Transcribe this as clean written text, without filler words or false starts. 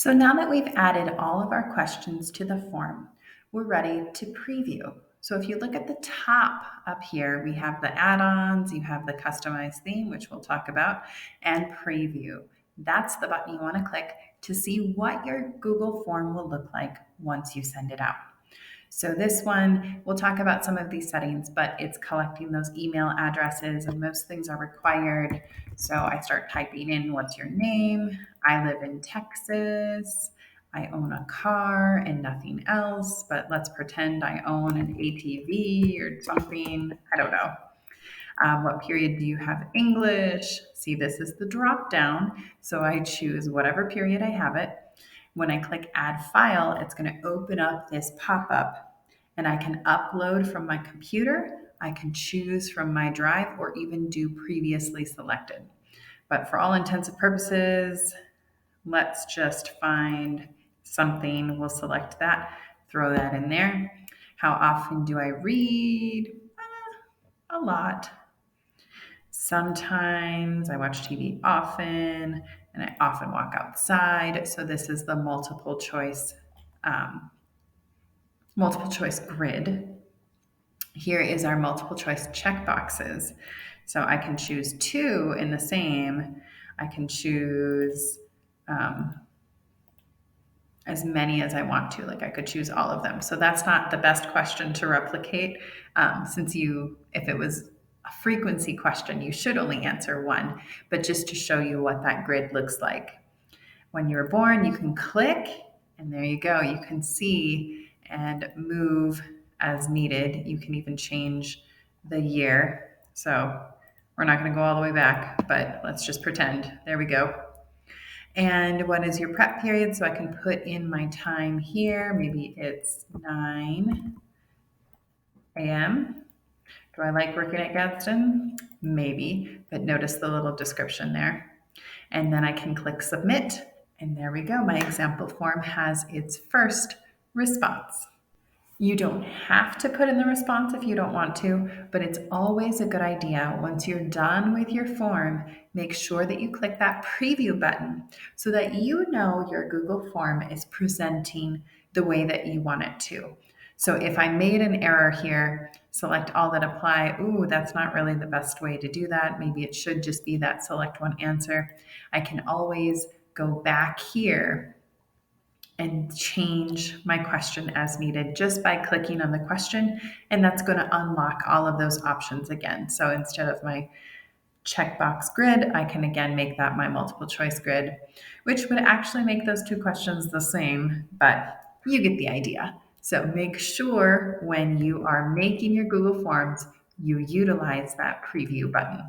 So now that we've added all of our questions to the form, we're ready to preview. So if you look at the top up here, we have the add-ons, you have the customized theme, which we'll talk about, and preview. That's the button you want to click to see what your Google form will look like once you send it out. So this one, we'll talk about some of these settings, but it's collecting those email addresses and most things are required. So I start typing in, what's your name? I live in Texas. I own a car and nothing else, but let's pretend I own an ATV or something. I don't know. What period do you have English? See, this is the drop down. So I choose whatever period I have it. When I click add file, it's going to open up this pop-up and I can upload from my computer. I can choose from my drive or even do previously selected. But for all intents and purposes, let's just find something. We'll select that, throw that in there. How often do I read? A lot. Sometimes I watch TV often, and I often walk outside. So this is the multiple choice grid. Here is our multiple choice checkboxes. So I can choose two in the same. I can choose as many as I want to. Like I could choose all of them. So that's not the best question to replicate, if it was a frequency question, you should only answer one. But just to show you what that grid looks like. When you were born, you can click, and there you go. You can see and move as needed. You can even change the year. So we're not going to go all the way back, but let's just pretend. There we go. And what is your prep period? So I can put in my time here. Maybe it's 9 a.m. Do I like working at Gadsden? Maybe, but notice the little description there. And then I can click submit. And there we go. My example form has its first response. You don't have to put in the response if you don't want to, but it's always a good idea. Once you're done with your form, make sure that you click that preview button so that you know your Google form is presenting the way that you want it to. So if I made an error here, select all that apply. Ooh, that's not really the best way to do that. Maybe it should just be that select one answer. I can always go back here and change my question as needed just by clicking on the question. And that's going to unlock all of those options again. So instead of my checkbox grid, I can again make that my multiple choice grid, which would actually make those two questions the same, but you get the idea. So make sure when you are making your Google Forms, you utilize that preview button.